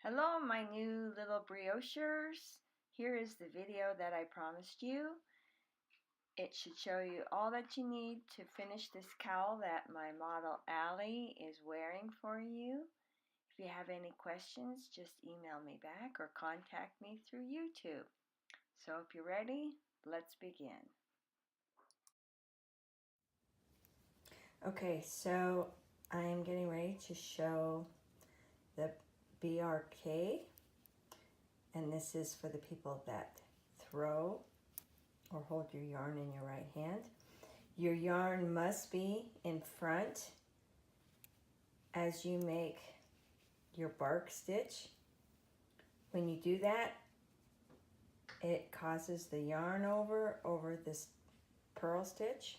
Hello, my new little briochers. Here is the video that I promised you. It should show you all that you need to finish this cowl that my model Allie is wearing for you. If you have any questions, just email me back or contact me through YouTube. So if you're ready, let's begin. Okay, so I'm getting ready to show the Brioche, and this is for the people that throw or hold your yarn in your right hand. Your yarn must be in front as you make your bark stitch. When you do that, it causes the yarn over this purl stitch.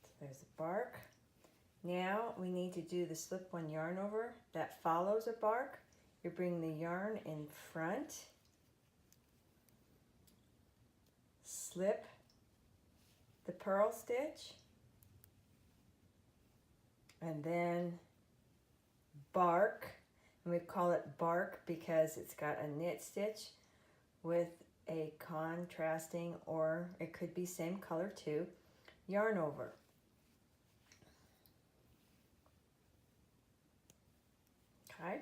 So there's the bark. Now we need to do the slip one yarn over that follows a bark. You bring the yarn in front, slip the purl stitch, and then bark. And we call it bark because it's got a knit stitch with a contrasting, or it could be same color too, yarn over. Okay.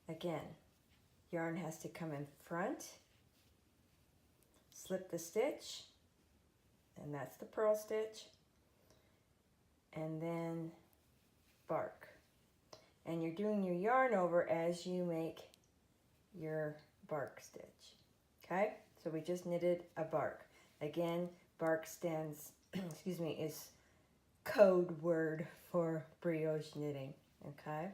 Again, yarn has to come in front, slip the stitch, and that's the purl stitch, and then bark. And you're doing your yarn over as you make your bark stitch. Okay, so we just knitted a bark. Again, bark stands, excuse me, is code word for brioche knitting. Okay,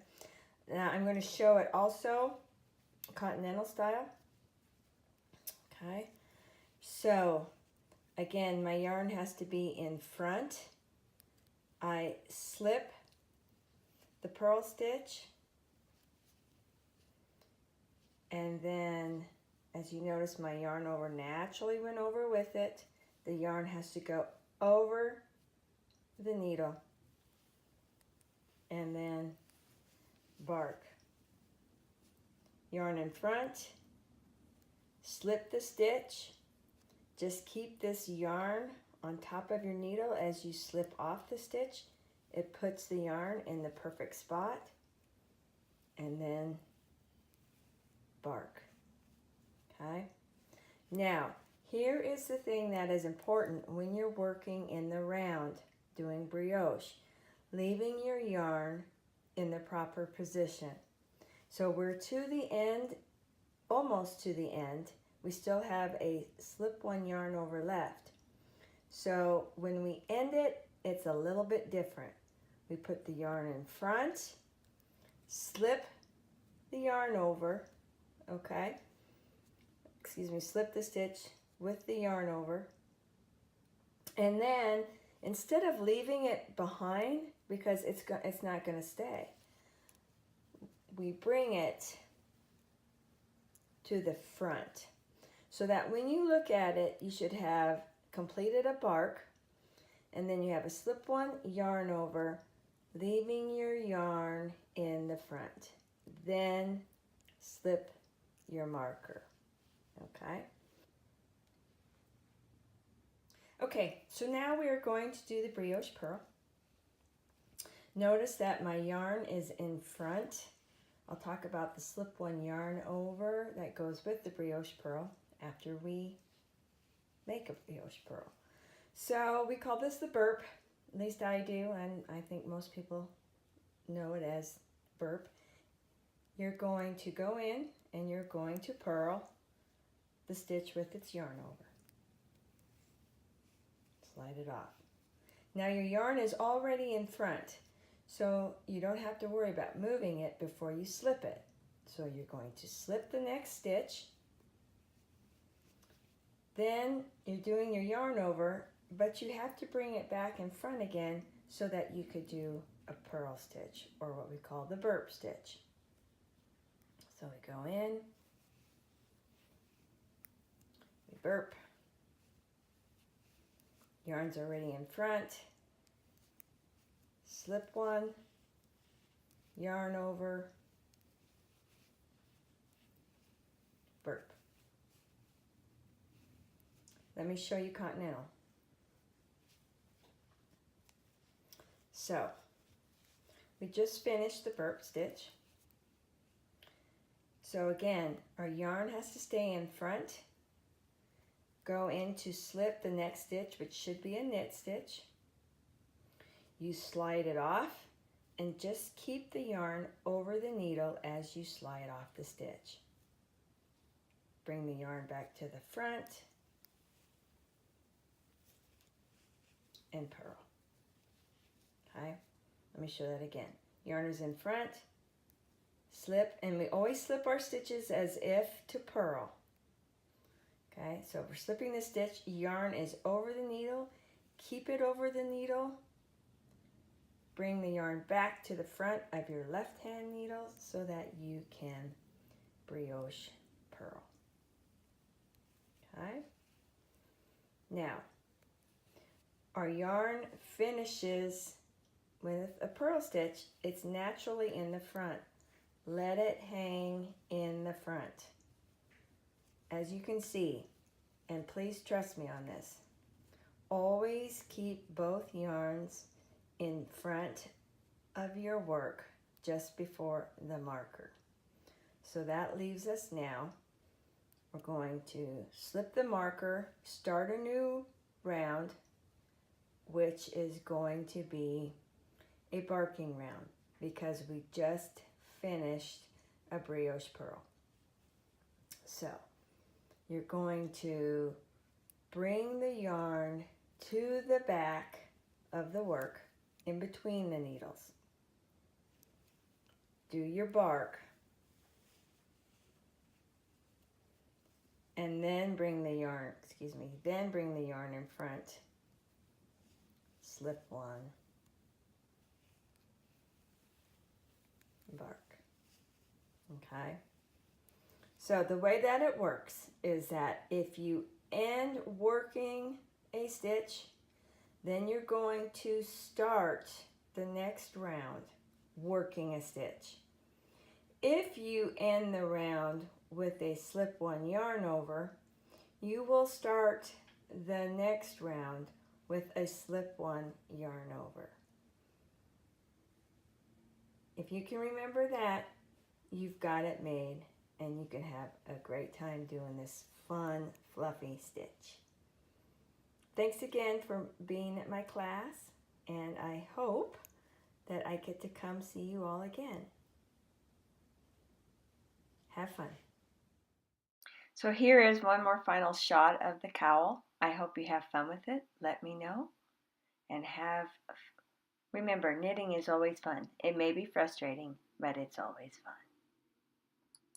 now I'm going to show it also continental style. Okay, so again, my yarn has to be in front. I slip the purl stitch, and then as you notice, my yarn over naturally went over with it. The yarn has to go over the needle, and then bark. Yarn in front, slip the stitch. Just keep this yarn on top of your needle as you slip off the stitch. It puts the yarn in the perfect spot, and then bark. Okay, now here is the thing that is important when you're working in the round doing brioche: leaving your yarn in the proper position. So we're to the end, almost to the end. We still have a slip one yarn over left. So when we end it, it's a little bit different. We put the yarn in front, slip the yarn over, okay? Excuse me, slip the stitch with the yarn over. And then instead of leaving it behind, because it's not going to stay, we bring it to the front so that when you look at it, you should have completed a bark, and then you have a slip one yarn over, leaving your yarn in the front. Then slip your marker, okay? Okay, so now we are going to do the brioche purl. Notice that my yarn is in front. I'll talk about the slip one yarn over that goes with the brioche purl after we make a brioche purl. So we call this the burp, at least I do, and I think most people know it as burp. You're going to go in and you're going to purl the stitch with its yarn over. Slide it off. Now your yarn is already in front, so you don't have to worry about moving it before you slip it. So you're going to slip the next stitch, then you're doing your yarn over, but you have to bring it back in front again so that you could do a purl stitch, or what we call the burp stitch. So we go in, we burp, yarn's already in front, slip one, yarn over, burp. Let me show you continental. So, we just finished the burp stitch. So again, our yarn has to stay in front. Go in to slip the next stitch, which should be a knit stitch. You slide it off and just keep the yarn over the needle as you slide off the stitch. Bring the yarn back to the front and purl. Okay, let me show that again. Yarn is in front, slip, and we always slip our stitches as if to purl. Okay, so if we're slipping the stitch, yarn is over the needle, keep it over the needle, bring the yarn back to the front of your left hand needle so that you can brioche purl. Okay, now our yarn finishes with a purl stitch. It's naturally in the front. Let it hang in the front. As you can see, and please trust me on this, always keep both yarns in front of your work just before the marker. So that leaves us now, we're going to slip the marker, start a new round, which is going to be a barking round because we just finished a brioche purl. So you're going to bring the yarn to the back of the work in between the needles. Do your bark and then bring the yarn, then bring the yarn in front. Slip one, bark. Okay? So the way that it works is that if you end working a stitch, then you're going to start the next round working a stitch. If you end the round with a slip one yarn over, you will start the next round with a slip one yarn over. If you can remember that, you've got it made and you can have a great time doing this fun, fluffy stitch. Thanks again for being at my class, and I hope that I get to come see you all again. Have fun. So here is one more final shot of the cowl. I hope you have fun with it. Let me know. And remember, knitting is always fun. It may be frustrating, but it's always fun.